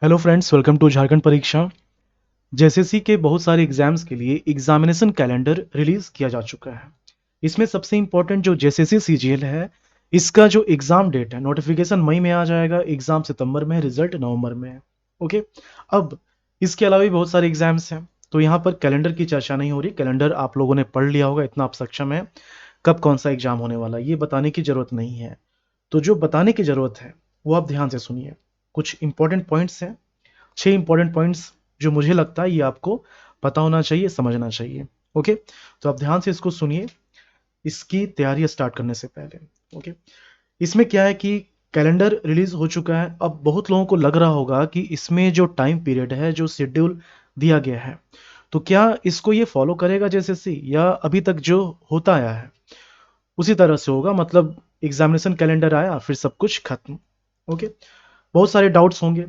Hello friends, welcome to Jharkhand परीक्षा। JSSC के बहुत सारे एग्जाम्स के लिए एग्जामिनेशन कैलेंडर रिलीज किया जा चुका है। इसमें सबसे इंपॉर्टेंट जो जेएसएससी सीजीएल है, इसका जो एग्जाम डेट है, नोटिफिकेशन मई में आ जाएगा, एग्जाम सितंबर में है, रिजल्ट नवंबर में है। ओके। अब इसके अलावा भी बहुत सारे एग्जाम्स हैं, तो यहाँ पर कैलेंडर की चर्चा नहीं हो रही। कैलेंडर आप लोगों ने पढ़ लिया होगा, इतना आप सक्षम है कब कौन सा एग्जाम होने वाला है, ये बताने की जरूरत नहीं है। तो जो बताने की जरूरत है वो आप ध्यान से सुनिए। कुछ इंपॉर्टेंट पॉइंट्स हैं, 6 इंपॉर्टेंट पॉइंट्स जो मुझे लगता है ये आपको पता होना चाहिए, समझना चाहिए। ओके, तो आप ध्यान से इसको सुनिए इसकी तैयारी स्टार्ट करने से पहले। ओके, इसमें क्या है कि कैलेंडर रिलीज हो चुका है। अब बहुत लोगों को लग रहा होगा कि इसमें जो टाइम पीरियड है, जो शेड्यूल दिया गया है, तो क्या इसको ये फॉलो करेगा जैसे या अभी तक जो होता आया है उसी तरह से होगा, मतलब एग्जामिनेशन कैलेंडर आया फिर सब कुछ खत्म। ओके, बहुत सारे डाउट्स होंगे।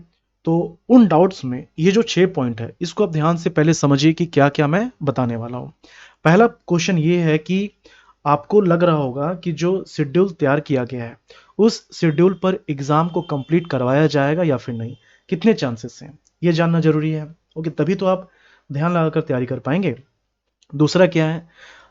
तो उन डाउट्स में ये जो 6 पॉइंट है, इसको आप ध्यान से पहले समझिए कि क्या क्या मैं बताने वाला हूँ। पहला क्वेश्चन ये है कि आपको लग रहा होगा कि जो शेड्यूल तैयार किया गया है, उस शेड्यूल पर एग्जाम को कंप्लीट करवाया जाएगा या फिर नहीं, कितने चांसेस हैं, ये जानना जरूरी है। ओके, तभी तो आप ध्यान लगाकर तैयारी कर पाएंगे। दूसरा क्या है,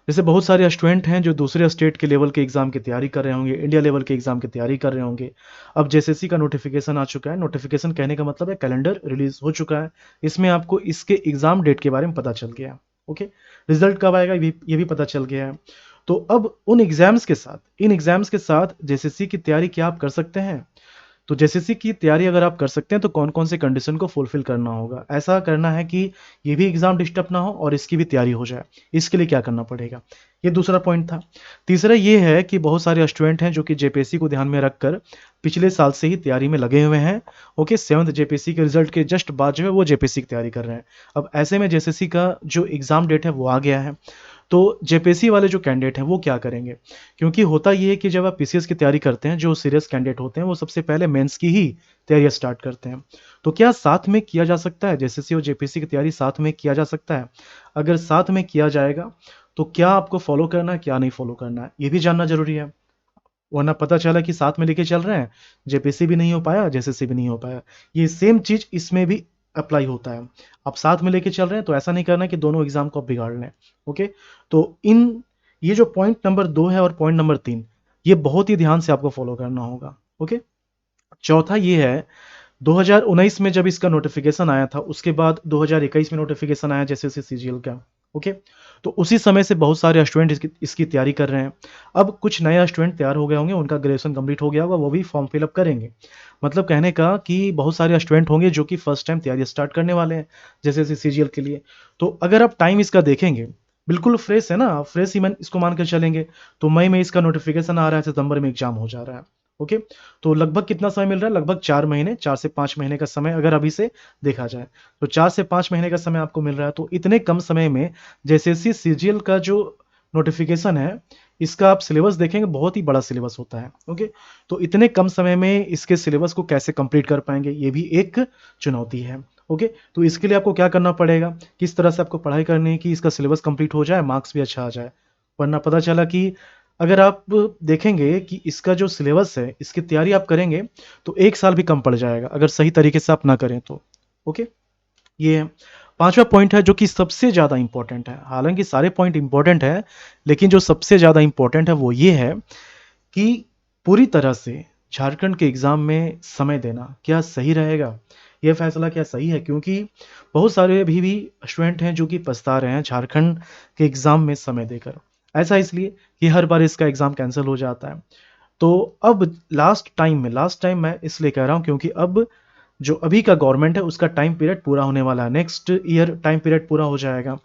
जैसे बहुत सारे स्टूडेंट हैं जो दूसरे स्टेट के लेवल के एग्जाम की तैयारी कर रहे होंगे, इंडिया लेवल के एग्जाम की तैयारी कर रहे होंगे। अब जेएसएससी का नोटिफिकेशन आ चुका है। नोटिफिकेशन कहने का मतलब है कैलेंडर रिलीज हो चुका है। इसमें आपको इसके एग्जाम डेट के बारे में पता चल गया। ओके, रिजल्ट कब आएगा ये भी पता चल गया है। तो अब उन एग्जाम्स के साथ, इन एग्जाम्स के साथ जेएसएससी की तैयारी क्या आप कर सकते हैं? तो जेएसएससी की तैयारी अगर आप कर सकते हैं तो कौन कौन से कंडीशन को फुलफिल करना होगा, ऐसा करना है कि ये भी एग्जाम डिस्टर्ब ना हो और इसकी भी तैयारी हो जाए, इसके लिए क्या करना पड़ेगा, ये दूसरा पॉइंट था। तीसरा ये है कि बहुत सारे स्टूडेंट हैं जो कि जेपीएससी को ध्यान में रखकर पिछले साल से ही तैयारी में लगे हुए हैं। ओके, 7th जेपीएससी के रिजल्ट के जस्ट बाद जो है वो जेपीएससी की तैयारी कर रहे हैं। अब ऐसे में जेएसएससी का जो एग्जाम डेट है वो आ गया है। तो जेपीएससी वाले जो कैंडिडेट हैं वो क्या करेंगे, क्योंकि होता ये है कि जब आप पीसीएस की तैयारी करते हैं, जो सीरियस कैंडिडेट होते हैं वो सबसे पहले मेंस की ही तैयारी स्टार्ट करते हैं। तो क्या साथ में किया जा सकता है, जेएसएससी और जेपीएससी की तैयारी साथ में किया जा सकता है? अगर साथ में किया जाएगा तो क्या आपको फॉलो करना है, क्या नहीं फॉलो करना है, ये भी जानना जरूरी है। वरना पता चला कि साथ में लेके चल रहे हैं, जेपीएससी भी नहीं हो पाया, जेएसएससी भी नहीं हो पाया। ये सेम चीज इसमें भी अप्लाई होता है। आप साथ में लेके चल रहे हैं तो ऐसा नहीं करना कि दोनों एग्जाम को आप बिगाड़ लें। ओके, तो इन ये जो पॉइंट नंबर 2 है और पॉइंट नंबर 3, ये बहुत ही ध्यान से आपको फॉलो करना होगा। ओके, चौथा ये है, 2019 में जब इसका नोटिफिकेशन आया था, उसके बाद 2021 में नोटिफिकेशन आया जैसे सीजीएल का। ओके, तो उसी समय से बहुत सारे स्टूडेंट इसकी तैयारी कर रहे हैं। अब कुछ नए स्टूडेंट तैयार हो गए होंगे, उनका ग्रेजुएशन कंप्लीट हो गया होगा, वो भी फॉर्म फिलअप करेंगे। मतलब कहने का कि बहुत सारे स्टूडेंट होंगे जो कि फर्स्ट टाइम तैयारी स्टार्ट करने वाले हैं जैसे सीजीएल के लिए। तो अगर आप टाइम इसका देखेंगे, बिल्कुल फ्रेश है ना, फ्रेश ही इसको मानकर चलेंगे। तो मई में इसका नोटिफिकेशन आ रहा है, सितंबर में एग्जाम हो जा रहा है। ओके, तो लगभग कितना समय मिल रहा है? लगभग 4 महीने, 4 से 5 महीने का समय अगर अभी से देखा जाए, तो 4 से 5 महीने का समय आपको मिल रहा है। तो इतने कम समय में जैसे सीजीएल का जो नोटिफिकेशन है, इसका आप सिलेबस देखेंगे, बहुत ही बड़ा सिलेबस होता है। ओके, तो इतने कम समय में इसके सिलेबस को कैसे कंप्लीट कर पाएंगे, ये भी एक चुनौती है। ओके, तो इसके लिए आपको क्या करना पड़ेगा, किस तरह से आपको पढ़ाई करनी है कि इसका सिलेबस कंप्लीट हो जाए, मार्क्स भी अच्छा आ जाए। वरना पता चला कि अगर आप देखेंगे कि इसका जो सिलेबस है, इसकी तैयारी आप करेंगे तो 1 साल भी कम पड़ जाएगा अगर सही तरीके से आप ना करें तो। ओके, ये है। पांचवा पॉइंट है जो कि सबसे ज़्यादा इंपॉर्टेंट है, हालांकि सारे पॉइंट इंपॉर्टेंट है, लेकिन जो सबसे ज़्यादा इंपॉर्टेंट है वो ये है कि पूरी तरह से झारखंड के एग्ज़ाम में समय देना क्या सही रहेगा, ये फैसला क्या सही है? क्योंकि बहुत सारे अभी भी स्टूडेंट हैं जो कि पछता रहे हैं झारखंड के एग्ज़ाम में समय देकर। ऐसा इसलिए कि हर बार इसका एग्ज़ाम कैंसिल हो जाता है। तो अब लास्ट टाइम मैं इसलिए कह रहा हूँ क्योंकि अब जो अभी का गवर्नमेंट है उसका टाइम पीरियड पूरा होने वाला है, नेक्स्ट ईयर टाइम पीरियड पूरा हो जाएगा।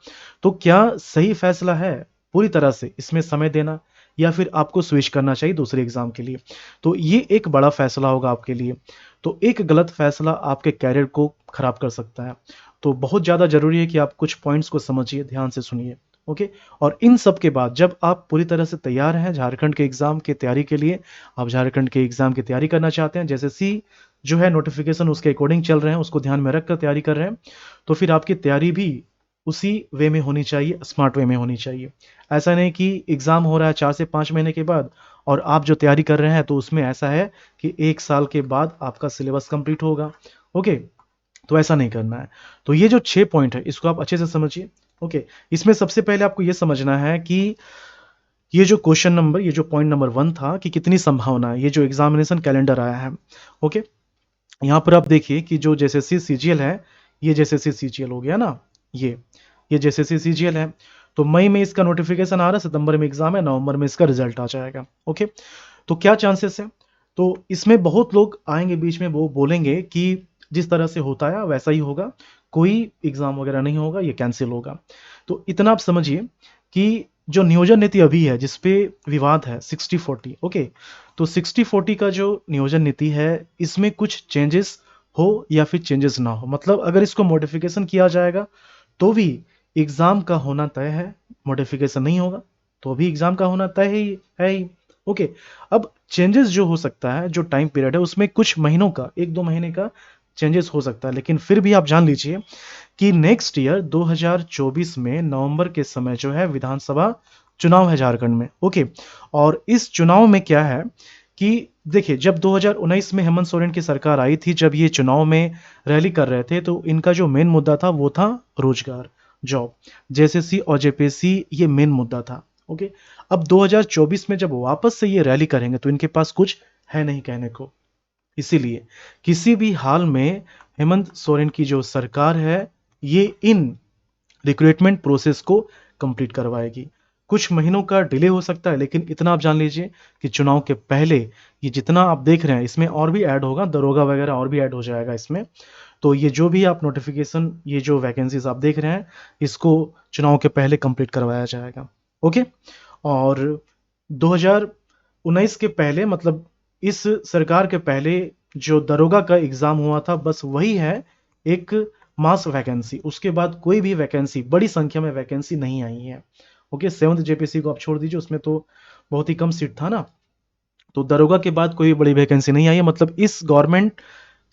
तो क्या सही फैसला है पूरी तरह से इसमें समय देना, या फिर आपको स्विच करना चाहिए दूसरे एग्जाम के लिए? तो ये एक बड़ा फैसला होगा आपके लिए। तो एक गलत फैसला आपके कैरियर को खराब कर सकता है। तो बहुत ज़्यादा जरूरी है कि आप कुछ पॉइंट्स को समझिए, ध्यान से सुनिए। ओके, और इन सब के बाद जब आप पूरी तरह से तैयार हैं झारखंड के एग्जाम की तैयारी के लिए, आप झारखंड के एग्जाम की तैयारी करना चाहते हैं, जैसे सी जो है नोटिफिकेशन उसके अकॉर्डिंग चल रहे हैं, उसको ध्यान में रखकर तैयारी कर रहे हैं, तो फिर आपकी तैयारी भी उसी वे में होनी चाहिए, स्मार्ट वे में होनी चाहिए। ऐसा नहीं कि एग्ज़ाम हो रहा है 4 से 5 महीने के बाद और आप जो तैयारी कर रहे हैं तो उसमें ऐसा है कि 1 साल के बाद आपका सिलेबस कंप्लीट होगा। ओके, तो ऐसा नहीं करना है। तो ये जो 6 पॉइंट है इसको आप अच्छे से समझिए। ओके, इसमें सबसे पहले आपको ये समझना है कि ये जो क्वेश्चन नंबर, ये जो पॉइंट नंबर 1 था कि कितनी संभावना है, ये जो एग्जामिनेशन कैलेंडर आया है। ओके, यहाँ पर आप देखिए कि जो जेएसएससी सीजीएल है, ये जेएसएससी सीजीएल हो गया ना, ये जेएसएससी सीजीएल है। तो मई में इसका नोटिफिकेशन आ रहा है, सितंबर में एग्जाम है, नवंबर में इसका रिजल्ट आ जाएगा। ओके, तो क्या चांसेस है? तो इसमें बहुत लोग आएंगे बीच में, वो बोलेंगे कि जिस तरह से होता है वैसा ही होगा, कोई एग्जाम वगैरह नहीं होगा, ये कैंसिल होगा। तो इतना आप समझिए कि जो नियोजन नीति अभी है जिसपे विवाद है 60-40, ओके, तो 60-40 का जो नियोजन नीति है इसमें कुछ चेंजेस हो या फिर चेंजेस ना हो, मतलब अगर इसको मॉडिफिकेशन किया जाएगा तो भी एग्जाम का होना तय है, मॉडिफिकेशन नहीं होगा तो भी एग्जाम का होना तय ही है ही। ओके, अब चेंजेस जो हो सकता है, जो टाइम पीरियड है उसमें कुछ महीनों का, 1-2 महीने का चेंजेस हो सकता है, लेकिन फिर भी आप जान लीजिए कि नेक्स्ट ईयर 2024 में नवंबर के समय जो है विधानसभा चुनाव है झारखंड में। ओके, और इस चुनाव में क्या है कि देखिए, जब 2019 में हेमंत सोरेन की सरकार आई थी, जब ये चुनाव में रैली कर रहे थे, तो इनका जो मेन मुद्दा था वो था रोजगार, जॉब, जेएसएससी और जेपीएससी, ये मेन मुद्दा था। ओके, अब 2024 में जब वापस से ये रैली करेंगे तो इनके पास कुछ है नहीं कहने को, इसीलिए किसी भी हाल में हेमंत सोरेन की जो सरकार है ये इन रिक्रूटमेंट प्रोसेस को कंप्लीट करवाएगी। कुछ महीनों का डिले हो सकता है, लेकिन इतना आप जान लीजिए कि चुनाव के पहले ये जितना आप देख रहे हैं इसमें और भी ऐड होगा, दरोगा वगैरह और भी ऐड हो जाएगा इसमें। तो ये जो भी आप नोटिफिकेशन, ये जो वैकेंसीज आप देख रहे हैं, इसको चुनाव के पहले कंप्लीट करवाया जाएगा। ओके, और 2019 के पहले, मतलब इस सरकार के पहले जो दरोगा का एग्जाम हुआ था बस वही है एक मास वैकेंसी, उसके बाद कोई भी वैकेंसी, बड़ी संख्या में वैकेंसी नहीं आई है। ओके, 7th जेपीसी को आप छोड़ दीजिए, उसमें तो बहुत ही कम सीट था ना, तो दरोगा के बाद कोई भी बड़ी वैकेंसी नहीं आई है, मतलब इस गवर्नमेंट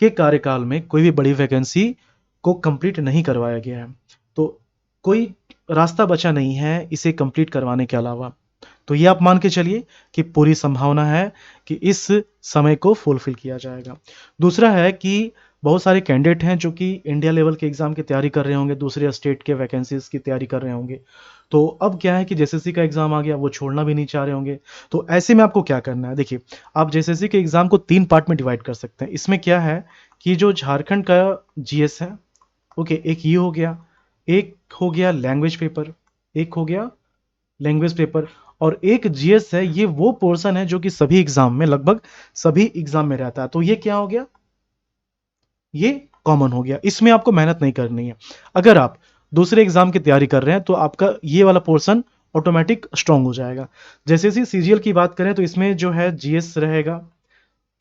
के कार्यकाल में कोई भी बड़ी वैकेंसी को कंप्लीट नहीं करवाया गया है। तो कोई रास्ता बचा नहीं है इसे कंप्लीट करवाने के अलावा। तो ये आप मान के चलिए कि पूरी संभावना है कि इस समय को फुलफिल किया जाएगा। दूसरा है कि बहुत सारे कैंडिडेट हैं जो कि इंडिया लेवल के एग्जाम की तैयारी कर रहे होंगे, दूसरे स्टेट के वैकेंसीज की तैयारी कर रहे होंगे। तो अब क्या है कि जेएसएससी का एग्जाम आ गया, वो छोड़ना भी नहीं चाह रहे होंगे। तो ऐसे में आपको क्या करना है, देखिए, आप जेएसएससी के एग्जाम को 3 पार्ट में डिवाइड कर सकते हैं। इसमें क्या है कि जो झारखंड का जीएस है, ओके, एक ये हो गया, एक हो गया लैंग्वेज पेपर, एक हो गया लैंग्वेज पेपर, और एक जीएस है, ये वो पोर्शन है जो कि सभी एग्जाम में, लगभग सभी एग्जाम में रहता है। तो ये क्या हो गया, ये कॉमन हो गया, इसमें आपको मेहनत नहीं करनी है। अगर आप दूसरे एग्जाम की तैयारी कर रहे हैं तो आपका ये वाला पोर्शन ऑटोमेटिक स्ट्रांग हो जाएगा। जैसे कि सीजीएल की बात करें तो इसमें जो है जीएस रहेगा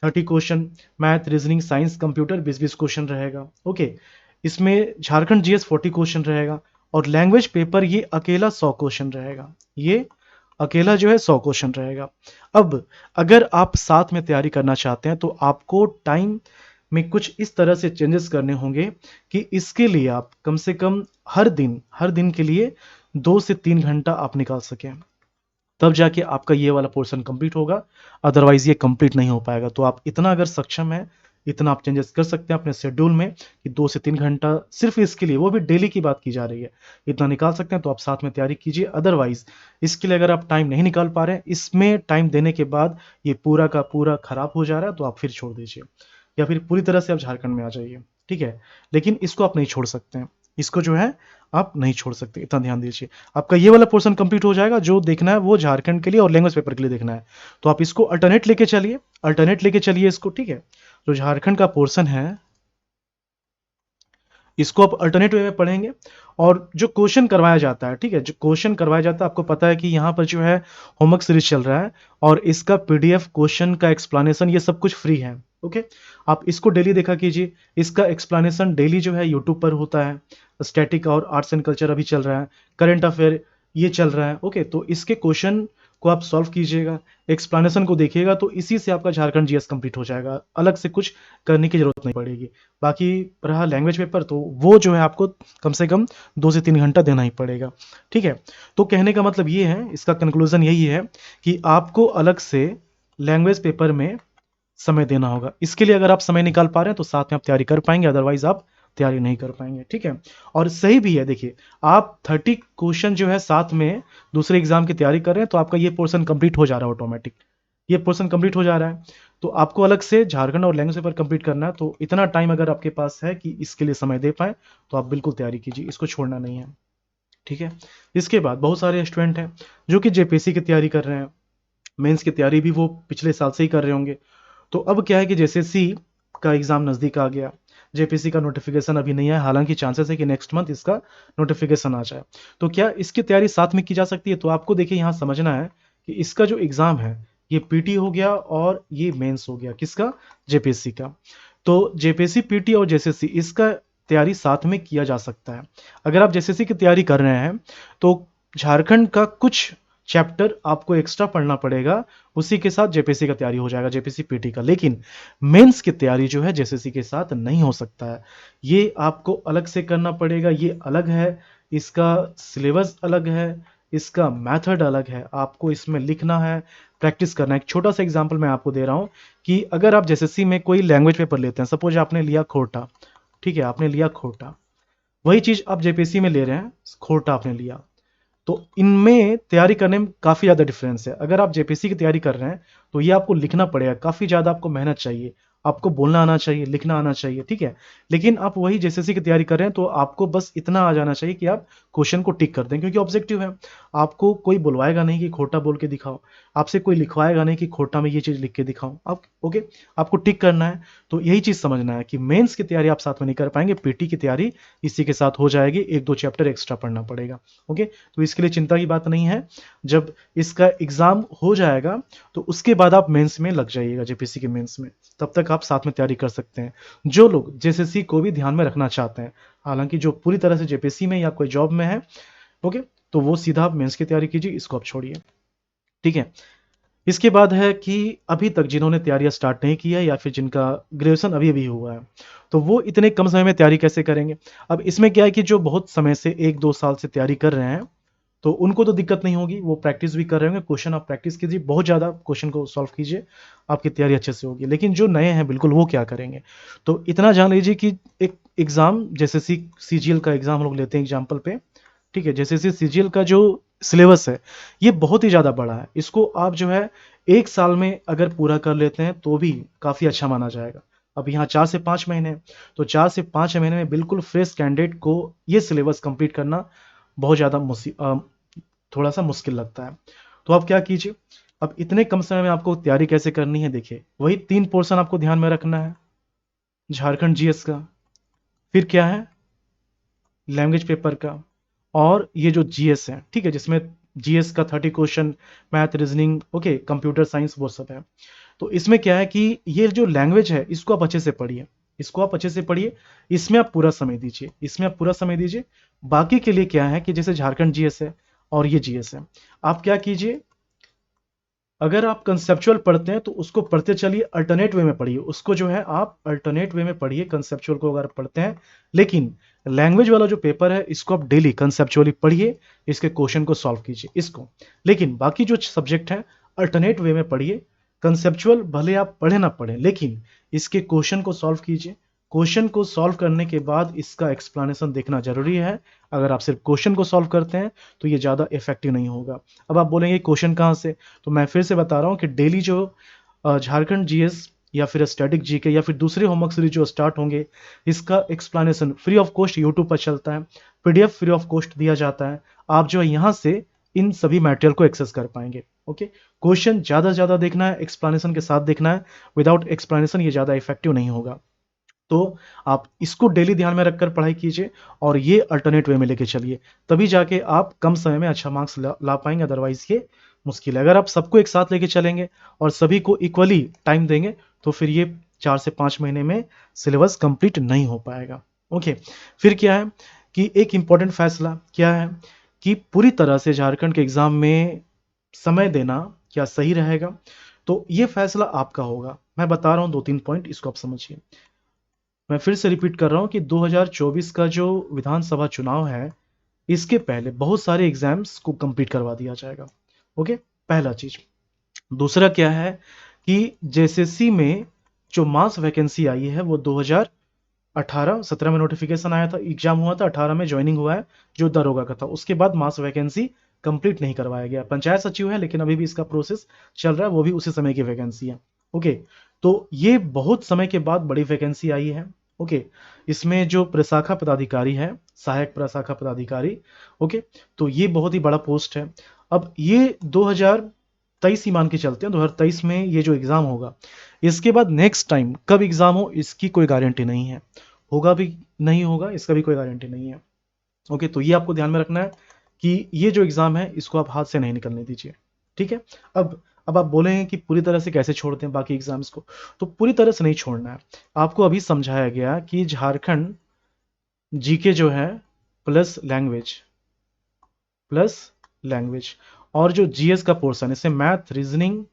30 question, math, reasoning, science, computer 20-20 question रहेगा। ओके, इसमें झारखंड जीएस 40 क्वेश्चन रहेगा, और लैंग्वेज पेपर ये अकेला 100 क्वेश्चन रहेगा, ये अकेला जो है 100 क्वेश्चन रहेगा। अब अगर आप साथ में तैयारी करना चाहते हैं तो आपको टाइम में कुछ इस तरह से चेंजेस करने होंगे कि इसके लिए आप कम से कम हर दिन के लिए 2 से 3 घंटा आप निकाल सकें, तब जाके आपका ये वाला पोर्शन कंप्लीट होगा, अदरवाइज ये कंप्लीट नहीं हो पाएगा। तो आप इतना अगर सक्षम है, इतना आप चेंजेस कर सकते हैं अपने शेड्यूल में कि 2 से 3 घंटा सिर्फ इसके लिए, वो भी डेली की बात की जा रही है, इतना निकाल सकते हैं। तो आप साथ में तैयारी कीजिए। अदरवाइज इसके लिए अगर आप टाइम नहीं निकाल पा रहे हैं, इसमें टाइम देने के बाद ये पूरा का पूरा खराब हो जा रहा है, तो आप फिर छोड़ दीजिए, या फिर पूरी तरह से आप झारखंड में आ जाइए, ठीक है। लेकिन इसको आप नहीं छोड़ सकते हैं, इसको जो है आप नहीं छोड़ सकते, इतना ध्यान दीजिए। आपका ये वाला पोर्शन कंप्लीट हो जाएगा, जो देखना है वो झारखंड के लिए और लैंग्वेज पेपर के लिए देखना है, तो आप इसको अल्टरनेट लेके चलिए, अल्टरनेट लेके चलिए इसको, ठीक है। जो झारखंड का पोर्शन है इसको आप अल्टरनेट वे में पढ़ेंगे, और जो क्वेश्चन करवाया जाता है, ठीक है, जो क्वेश्चन करवाया जाता है, आपको पता है कि यहाँ पर जो है होमवर्क सीरीज चल रहा है, और इसका पीडीएफ, क्वेश्चन का एक्सप्लेनेशन, ये सब कुछ फ्री है। ओके, आप इसको डेली देखा कीजिए, इसका एक्सप्लेनेशन डेली जो है यूट्यूब पर होता है। स्टैटिक और आर्ट्स एंड कल्चर अभी चल रहा है, करंट अफेयर ये चल रहा है। ओके, तो इसके क्वेश्चन को आप सॉल्व कीजिएगा, एक्सप्लेनेशन को देखिएगा, तो इसी से आपका झारखंड जीएस कंप्लीट हो जाएगा, अलग से कुछ करने की जरूरत नहीं पड़ेगी। बाकी रहा लैंग्वेज पेपर, तो वो जो है आपको कम से कम 2 से 3 घंटा देना ही पड़ेगा, ठीक है। तो कहने का मतलब ये है, इसका कंक्लूजन यही है कि आपको अलग से लैंग्वेज पेपर में समय देना होगा। इसके लिए अगर आप समय निकाल पा रहे हैं तो साथ में आप तैयारी कर पाएंगे, अदरवाइज आप तैयारी नहीं कर पाएंगे, ठीक है। और सही भी है, देखिए आप 30 क्वेश्चन जो है साथ में दूसरे एग्जाम की तैयारी कर रहे हैं, तो आपका ये पोर्शन कंप्लीट हो जा रहा है ऑटोमेटिक, ये पोर्शन कंप्लीट हो जा रहा है। तो आपको अलग से झारखंड और लैंग्वेज पेपर कंप्लीट करना है, तो इतना टाइम अगर आपके पास है कि इसके लिए समय दे पाए तो आप बिल्कुल तैयारी कीजिए, इसको छोड़ना नहीं है, ठीक है। इसके बाद बहुत सारे स्टूडेंट हैं जो कि जेपीएससी की तैयारी कर रहे हैं, मेंस की तैयारी भी वो पिछले साल से ही कर रहे होंगे। तो अब क्या है कि जेएसएससी का एग्जाम नज़दीक आ गया, जेपीएससी का नोटिफिकेशन अभी नहीं आया, हालांकि चांसेस है कि नेक्स्ट मंथ इसका नोटिफिकेशन आ जाए। तो क्या इसकी तैयारी साथ में की जा सकती है? तो आपको देखिए यहाँ समझना है कि इसका जो एग्ज़ाम है ये पीटी हो गया और ये मेंस हो गया, किसका? जेपीएससी का। तो जेपीएससी, पीटी और जेएसएससी इसका तैयारी साथ में किया जा सकता है। अगर आप जेएसएससी की तैयारी कर रहे हैं तो झारखंड का कुछ चैप्टर आपको एक्स्ट्रा पढ़ना पड़ेगा, उसी के साथ जेपीएससी का तैयारी हो जाएगा, जेपीएससी पीटी का। लेकिन मेंस की तैयारी जो है जेएसएससी के साथ नहीं हो सकता है, ये आपको अलग से करना पड़ेगा, ये अलग है, इसका सिलेबस अलग है, इसका मेथड अलग है, आपको इसमें लिखना है, प्रैक्टिस करना है। एक छोटा सा एग्जांपल मैं आपको दे रहा हूँ कि अगर आप जेएसएससी में कोई लैंग्वेज पेपर लेते हैं, सपोज आपने लिया खोटा, ठीक है, आपने लिया खोटा, वही चीज आप जेपीएससी में ले रहे हैं, खोटा आपने लिया, तो इनमें तैयारी करने में काफ़ी ज़्यादा डिफरेंस है। अगर आप जेपीएससी की तैयारी कर रहे हैं तो ये आपको लिखना पड़ेगा, काफ़ी ज़्यादा आपको मेहनत चाहिए, आपको बोलना आना चाहिए, लिखना आना चाहिए, ठीक है। लेकिन आप वही जेएसएससी की तैयारी कर रहे हैं तो आपको बस इतना आ जाना चाहिए कि आप क्वेश्चन को टिक कर दें, क्योंकि ऑब्जेक्टिव है। आपको कोई बुलवाएगा नहीं कि खोटा बोल के दिखाओ, आपसे कोई लिखवाएगा नहीं कि खोटा में ये चीज़ लिख के दिखाओ, आप ओके, आपको टिक करना है। तो यही चीज़ समझना है कि मेंस की तैयारी आप साथ में नहीं कर पाएंगे, पीटी की तैयारी इसी के साथ हो जाएगी, एक दो चैप्टर एक्स्ट्रा पढ़ना पड़ेगा, ओके। तो इसके लिए चिंता की बात नहीं है, जब इसका एग्जाम हो जाएगा तो उसके बाद आप मेंस में लग जाइएगा, जेपीएससी के मेंस में, तब तक आप साथ में तैयारी कर सकते हैं। जो लोग जेएसएससी को भी ध्यान में रखना चाहते हैं, हालांकि जो पूरी तरह से जेपीएससी में या कोई जॉब में है, ओके, तो वो सीधा आप मेंस की तैयारी कीजिए, इसको आप छोड़िए, ठीक है। इसके बाद है कि अभी तक जिन्होंने तैयारियां स्टार्ट नहीं की है या फिर जिनका ग्रेजुएशन अभी अभी हुआ है, तो वो इतने कम समय में तैयारी कैसे करेंगे? अब इसमें क्या है कि जो बहुत समय से 1-2 साल से तैयारी कर रहे हैं, तो उनको तो दिक्कत नहीं होगी, वो प्रैक्टिस भी कर रहे होंगे, क्वेश्चन आप प्रैक्टिस कीजिए, बहुत ज़्यादा क्वेश्चन को सॉल्व कीजिए, आपकी तैयारी अच्छे से होगी। लेकिन जो नए हैं बिल्कुल, वो क्या करेंगे? तो इतना जान लीजिए कि एक एग्ज़ाम जैसे सीजीएल का एग्ज़ाम हम लोग लेते हैं एग्जाम्पल पे, ठीक है, जैसे सीजीएल का जो सिलेबस है ये बहुत ही ज़्यादा बड़ा है, इसको आप जो है 1 साल में अगर पूरा कर लेते हैं तो भी काफ़ी अच्छा माना जाएगा। अब यहाँ 4 से 5 महीने हैं, तो 4 से 5 महीने में बिल्कुल फ्रेश कैंडिडेट को ये सिलेबस कंप्लीट करना बहुत ज़्यादा थोड़ा सा मुश्किल लगता है। तो आप क्या कीजिए, अब इतने कम समय में आपको तैयारी कैसे करनी है, देखिए वही 3 पोर्शन आपको ध्यान में रखना है, झारखंड जीएस का, फिर क्या है, लैंग्वेज पेपर का, और ये जो जीएस है, ठीक है, जिसमें जीएस का 30 question, math, reasoning, okay, computer science, वो सब है। तो इसमें क्या है कि ये जो लैंग्वेज है इसको आप अच्छे से पढ़िए, इसको आप अच्छे से पढ़िए, इसमें आप पूरा समय दीजिए, इसमें आप पूरा समय दीजिए। बाकी के लिए क्या है कि जैसे झारखंड जीएस है और ये जीएस है, आप क्या कीजिए, अगर आप कंसेप्चुअल पढ़ते हैं तो उसको पढ़ते चलिए, अल्टरनेट वे में पढ़िए, उसको जो है आप अल्टरनेट वे में पढ़िए कंसेप्चुअल को अगर पढ़ते हैं। लेकिन लैंग्वेज वाला जो पेपर है इसको आप डेली कंसेप्चुअली पढ़िए, इसके क्वेश्चन को सॉल्व कीजिए इसको। लेकिन बाकी जो सब्जेक्ट है अल्टरनेट वे में पढ़िए, कंसेप्चुअल भले आप पढ़े ना पढ़े, लेकिन इसके क्वेश्चन को सॉल्व कीजिए। क्वेश्चन को सॉल्व करने के बाद इसका एक्सप्लेनेशन देखना जरूरी है। अगर आप सिर्फ क्वेश्चन को सॉल्व करते हैं तो ये ज़्यादा इफेक्टिव नहीं होगा। अब आप बोलेंगे क्वेश्चन कहाँ से, तो मैं फिर से बता रहा हूँ कि डेली जो झारखंड जीएस या फिर स्टैटिक जीके या फिर दूसरे होमवर्क सीरीज जो स्टार्ट होंगे, इसका explanation free of cost YouTube पर चलता है, पीडीएफ फ्री ऑफ कॉस्ट दिया जाता है, आप जो है यहाँ से इन सभी मटेरियल को एक्सेस कर पाएंगे, ओके। क्वेश्चन ज़्यादा से ज़्यादा देखना है, एक्सप्लेनेशन के साथ देखना है, विदाउट एक्सप्लेनेशन ये ज़्यादा इफेक्टिव नहीं होगा। तो आप इसको डेली ध्यान में रखकर पढ़ाई कीजिए और ये अल्टरनेट वे में लेके चलिए, तभी जाके आप कम समय में अच्छा मार्क्स ला पाएंगे, अदरवाइज ये मुश्किल है। अगर आप सबको एक साथ लेके चलेंगे और सभी को इक्वली टाइम देंगे तो फिर ये 4 से 5 महीने में सिलेबस कंप्लीट नहीं हो पाएगा, ओके। फिर क्या है कि एक इंपॉर्टेंट फैसला क्या है कि पूरी तरह से झारखंड के एग्जाम में समय देना क्या सही रहेगा, तो ये फैसला आपका होगा। मैं बता रहा हूँ 2-3 पॉइंट, इसको आप समझिए। मैं फिर से रिपीट कर रहा हूँ कि 2024 का जो विधानसभा चुनाव है, इसके पहले बहुत सारे एग्जाम्स को कंप्लीट करवा दिया जाएगा, ओके, पहला चीज। दूसरा क्या है कि जेएसएससी में जो मास वैकेंसी आई है वो 17 में नोटिफिकेशन आया था, एग्जाम हुआ था, 18 में ज्वाइनिंग हुआ है जो दरोगा का था। उसके बाद मास वैकेंसी कंप्लीट नहीं करवाया गया। पंचायत सचिव है लेकिन अभी भी इसका प्रोसेस चल रहा है, वो भी उसी समय की वैकेंसी है। ओके, तो ये बहुत समय के बाद बड़ी वैकेंसी आई है। ओके, इसमें जो प्रशाखा पदाधिकारी है, सहायक प्रशाखा पदाधिकारी, ओके, तो ये बहुत ही बड़ा पोस्ट है। अब ये 2023 ही मान के चलते हैं, 2023 में ये जो एग्जाम होगा, इसके बाद नेक्स्ट टाइम कब एग्जाम हो इसकी कोई गारंटी नहीं है, होगा भी नहीं होगा इसका भी कोई गारंटी नहीं है। ओके, तो ये आपको ध्यान में रखना है कि ये जो एग्जाम है इसको आप हाथ से नहीं निकलने दीजिए। ठीक है, अब आप बोलेंगे कि पूरी तरह से कैसे छोड़ते हैं बाकी एग्जाम्स को, तो पूरी तरह से नहीं छोड़ना है। आपको अभी समझाया गया कि झारखंड जीके जो है प्लस लैंग्वेज, प्लस लैंग्वेज, और जो जीएस का पोर्शन, इससे मैथ, रीजनिंग,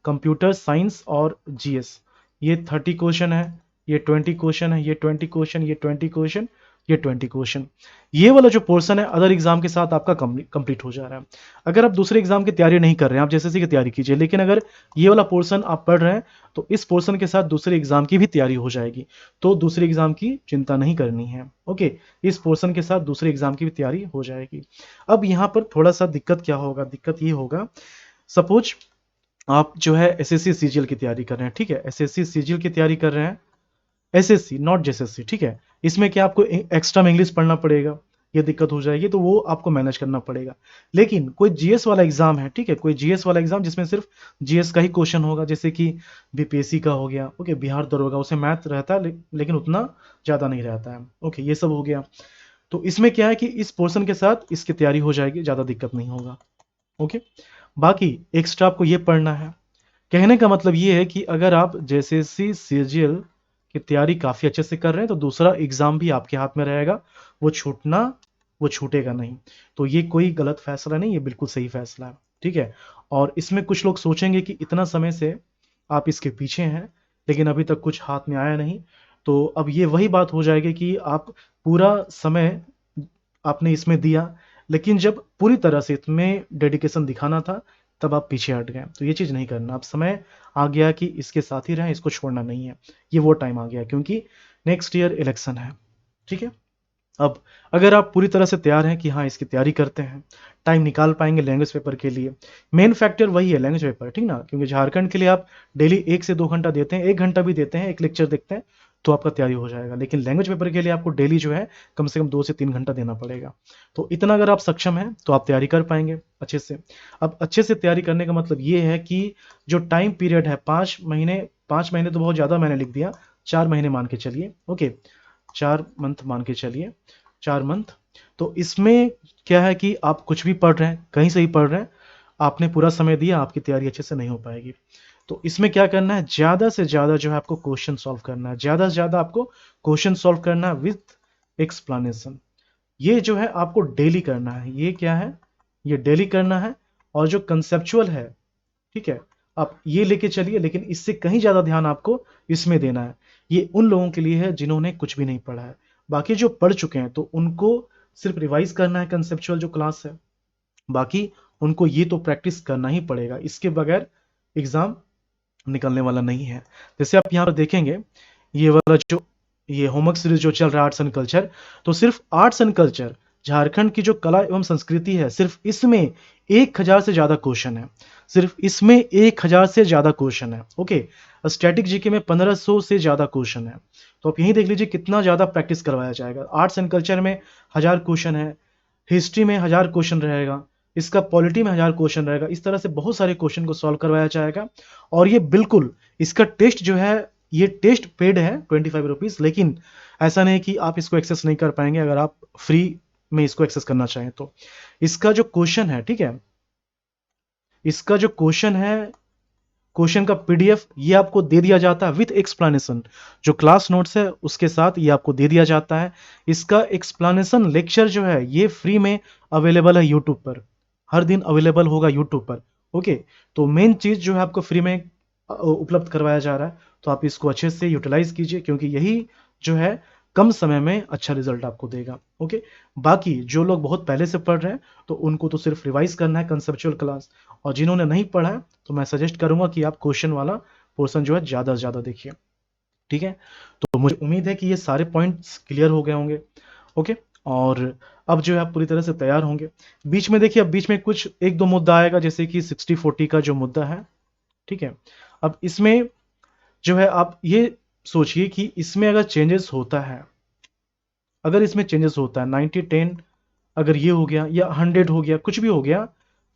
कंप्यूटर साइंस और जीएस, ये 30 क्वेश्चन है, ये 20 क्वेश्चन है, ये 20 क्वेश्चन, ये 20 क्वेश्चन, ये 20 क्वेश्चन, ये वाला जो पोर्शन है अदर एग्जाम के साथ आपका कंप्लीट हो जा रहा है। अगर आप दूसरे एग्जाम की तैयारी नहीं कर रहे हैं, आप जैसे की तैयारी कीजिए, लेकिन अगर ये वाला पोर्शन आप पढ़ रहे हैं तो इस पोर्शन के साथ दूसरे एग्जाम की भी तैयारी हो जाएगी, तो दूसरे एग्जाम की चिंता नहीं करनी है। ओके, इस पोर्शन के साथ दूसरे एग्जाम की भी तैयारी हो जाएगी। अब यहाँ पर थोड़ा सा दिक्कत क्या होगा, दिक्कत ये होगा, सपोज आप जो है एसएससी सीजीएल की तैयारी कर रहे हैं, ठीक है, एसएससी सीजीएल की तैयारी कर रहे हैं, एसएससी नॉट जेएसएससी, ठीक है, इसमें क्या आपको एक्स्ट्रा में इंग्लिश पढ़ना पड़ेगा, ये दिक्कत हो जाएगी, तो वो आपको मैनेज करना पड़ेगा। लेकिन कोई जीएस वाला एग्जाम है, ठीक है, कोई जीएस वाला एग्जाम जिसमें सिर्फ जीएस का ही क्वेश्चन होगा, जैसे कि बीपीएससी का हो गया, ओके, बिहार दरोगा, उसे मैथ रहता है लेकिन उतना ज्यादा नहीं रहता है। ओके, ये सब हो गया, तो इसमें क्या है कि इस पोर्शन के साथ इसकी तैयारी हो जाएगी, ज्यादा दिक्कत नहीं होगा। ओके, बाकी एक्स्ट्रा आपको ये पढ़ना है। कहने का मतलब ये है कि अगर आप जेएसएससी सीजीएल की तैयारी काफ़ी अच्छे से कर रहे हैं तो दूसरा एग्ज़ाम भी आपके हाथ में रहेगा, वो छूटेगा नहीं। तो ये कोई गलत फैसला नहीं, ये बिल्कुल सही फैसला है, ठीक है। और इसमें कुछ लोग सोचेंगे कि इतना समय से आप इसके पीछे हैं लेकिन अभी तक कुछ हाथ में आया नहीं, तो अब ये वही बात हो जाएगी कि आप पूरा समय आपने इसमें दिया, लेकिन जब पूरी तरह से इसमें डेडिकेशन दिखाना था तब आप पीछे हट गए। तो ये चीज़ नहीं करना, अब समय आ गया कि इसके साथ ही रहें, इसको छोड़ना नहीं है, ये वो टाइम आ गया क्योंकि नेक्स्ट ईयर इलेक्शन है। ठीक है, अब अगर आप पूरी तरह से तैयार हैं कि हाँ इसकी तैयारी करते हैं, टाइम निकाल पाएंगे लैंग्वेज पेपर के लिए, मेन फैक्टर वही है लैंग्वेज पेपर, ठीक ना, क्योंकि झारखंड के लिए आप डेली 1 से 2 घंटा देते हैं, 1 घंटा भी देते हैं, एक लेक्चर देखते हैं तो आपका तैयारी हो जाएगा, लेकिन लैंग्वेज पेपर के लिए आपको डेली जो है कम से कम 2 से 3 घंटा देना पड़ेगा। तो इतना अगर आप सक्षम हैं तो आप तैयारी कर पाएंगे अच्छे से। अब अच्छे से तैयारी करने का मतलब ये है कि जो टाइम पीरियड है 5 महीने, 5 महीने तो बहुत ज़्यादा मैंने लिख दिया, 4 महीने मान के चलिए, ओके, 4 मंथ मान के चलिए, 4 मंथ। तो इसमें क्या है कि आप कुछ भी पढ़ रहे हैं, कहीं से ही पढ़ रहे हैं, आपने पूरा समय दिया, आपकी तैयारी अच्छे से नहीं हो पाएगी। तो इसमें क्या करना है, ज़्यादा से ज़्यादा जो है आपको क्वेश्चन सॉल्व करना है, ज़्यादा से ज़्यादा आपको क्वेश्चन सॉल्व करना है विथ एक्सप्लेनेशन। ये जो है आपको डेली करना है, ये क्या है, ये डेली करना है। और जो कंसेप्चुअल है, ठीक है, आप ये लेके चलिए, लेकिन इससे कहीं ज़्यादा ध्यान आपको इसमें देना है। ये उन लोगों के लिए है जिन्होंने कुछ भी नहीं पढ़ा है, बाकी जो पढ़ चुके हैं तो उनको सिर्फ रिवाइज करना है कंसेप्चुअल जो क्लास है, बाकी उनको ये तो प्रैक्टिस करना ही पड़ेगा, इसके बगैर एग्जाम निकलने वाला नहीं है। जैसे आप यहाँ पर देखेंगे, ये वाला जो ये होमवर्क सीरीज जो चल रहा है आर्ट्स एंड कल्चर, तो सिर्फ आर्ट्स एंड कल्चर, झारखंड की जो कला एवं संस्कृति है, सिर्फ इसमें 1000 से ज़्यादा क्वेश्चन है, सिर्फ इसमें 1000 से ज़्यादा क्वेश्चन है। ओके, स्टैटिक जीके में 1500 से ज़्यादा क्वेश्चन है। तो आप यही देख लीजिए कितना ज़्यादा प्रैक्टिस करवाया जाएगा। आर्ट्स एंड कल्चर में 1000 क्वेश्चन है, हिस्ट्री में 1000 क्वेश्चन रहेगा, इसका पॉलिटी में 1000 क्वेश्चन रहेगा, इस तरह से बहुत सारे क्वेश्चन को सॉल्व करवाया जाएगा। और ये बिल्कुल इसका टेस्ट जो है, ये टेस्ट पेड है 25 रुपीज़, लेकिन ऐसा नहीं कि आप इसको एक्सेस नहीं कर पाएंगे अगर आप फ्री में इसको एक्सेस करना चाहें तो। इसका जो क्वेश्चन है, ठीक है, इसका जो क्वेश्चन है, क्वेश्चन का पीडीएफ ये आपको दे दिया जाता है विथ एक्सप्लेनेशन, जो क्लास नोट्स है उसके साथ ये आपको दे दिया जाता है। इसका एक्सप्लेनेशन लेक्चर जो है ये फ्री में अवेलेबल है यूट्यूब पर, हर दिन अवेलेबल होगा यूट्यूब पर। ओके, तो मेन चीज़ जो है आपको फ्री में उपलब्ध करवाया जा रहा है, तो आप इसको अच्छे से यूटिलाइज कीजिए क्योंकि यही जो है कम समय में अच्छा रिजल्ट आपको देगा। ओके, बाकी जो लोग बहुत पहले से पढ़ रहे हैं तो उनको तो सिर्फ रिवाइज करना है कंसेप्चुअल क्लास, और जिन्होंने नहीं पढ़ा है तो मैं सजेस्ट करूंगा कि आप क्वेश्चन वाला पोर्शन जो है ज़्यादा से ज़्यादा देखिए। ठीक है, तो मुझे उम्मीद है कि ये सारे पॉइंट्स क्लियर हो गए होंगे। ओके, और अब जो है आप पूरी तरह से तैयार होंगे। बीच में देखिए, अब बीच में कुछ एक दो मुद्दा आएगा, जैसे कि 60-40 का जो मुद्दा है। ठीक है, अब इसमें जो है आप ये सोचिए कि इसमें अगर चेंजेस होता है, अगर इसमें चेंजेस होता है 90-10, अगर ये हो गया या 100 हो गया, कुछ भी हो गया,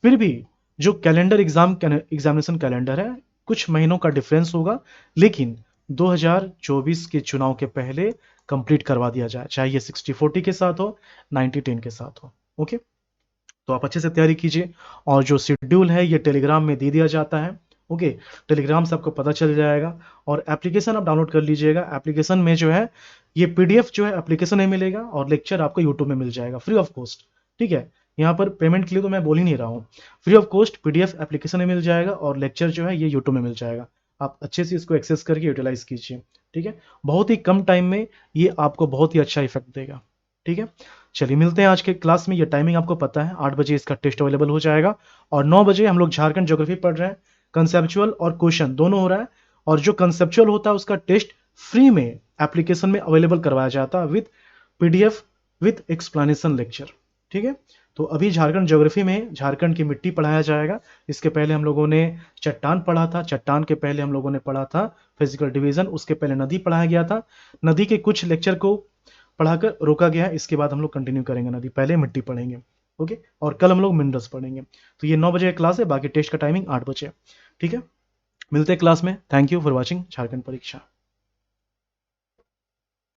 फिर भी जो कैलेंडर एग्जामिनेशन कैलेंडर है, कुछ महीनों का डिफरेंस होगा, लेकिन 2024 के चुनाव के पहले कंप्लीट करवा दिया जाए, चाहे ये 60-40 के साथ हो, 90-10 के साथ हो। ओके, तो आप अच्छे से तैयारी कीजिए, और जो शेड्यूल है ये टेलीग्राम में दे दिया जाता है। ओके, टेलीग्राम से आपको पता चल जाएगा, और एप्लीकेशन आप डाउनलोड कर लीजिएगा। एप्लीकेशन में जो है ये पीडीएफ जो है एप्लीकेशन में मिलेगा, और लेक्चर आपको यूट्यूब में मिल जाएगा फ्री ऑफ कॉस्ट। ठीक है, यहाँ पर पेमेंट के लिए तो मैं बोल ही नहीं रहा हूँ, free of cost PDF application में मिल जाएगा, और लेक्चर जो है ये यूट्यूब में मिल जाएगा। आप अच्छे से इसको एक्सेस करके यूटिलाइज कीजिए। ठीक है, बहुत ही कम टाइम में ये आपको बहुत ही अच्छा इफेक्ट देगा। ठीक है, चलिए मिलते हैं आज के क्लास में। ये टाइमिंग आपको पता है, 8 बजे इसका टेस्ट अवेलेबल हो जाएगा, और 9 बजे हम लोग झारखंड ज्योग्राफी पढ़ रहे हैं। कंसेप्चुअल और क्वेश्चन दोनों हो रहा है, और जो कंसेप्चुअल होता है उसका टेस्ट फ्री में एप्लीकेशन में अवेलेबल करवाया जाता है, with PDF, with explanation lecture. ठीक है, तो अभी झारखंड ज्योग्राफी में झारखंड की मिट्टी पढ़ाया जाएगा। इसके पहले हम लोगों ने चट्टान पढ़ा था, चट्टान के पहले हम लोगों ने पढ़ा था फिजिकल डिवीजन, उसके पहले नदी पढ़ाया गया था। नदी के कुछ लेक्चर को पढ़ाकर रोका गया है, इसके बाद हम लोग कंटिन्यू करेंगे नदी, पहले मिट्टी पढ़ेंगे। ओके, और कल हम लोग मिनरल्स पढ़ेंगे। तो ये 9 बजे क्लास है, बाकी टेस्ट का टाइमिंग 8 बजे। ठीक है, मिलते हैं क्लास में। Thank you for watching Jharkhand परीक्षा।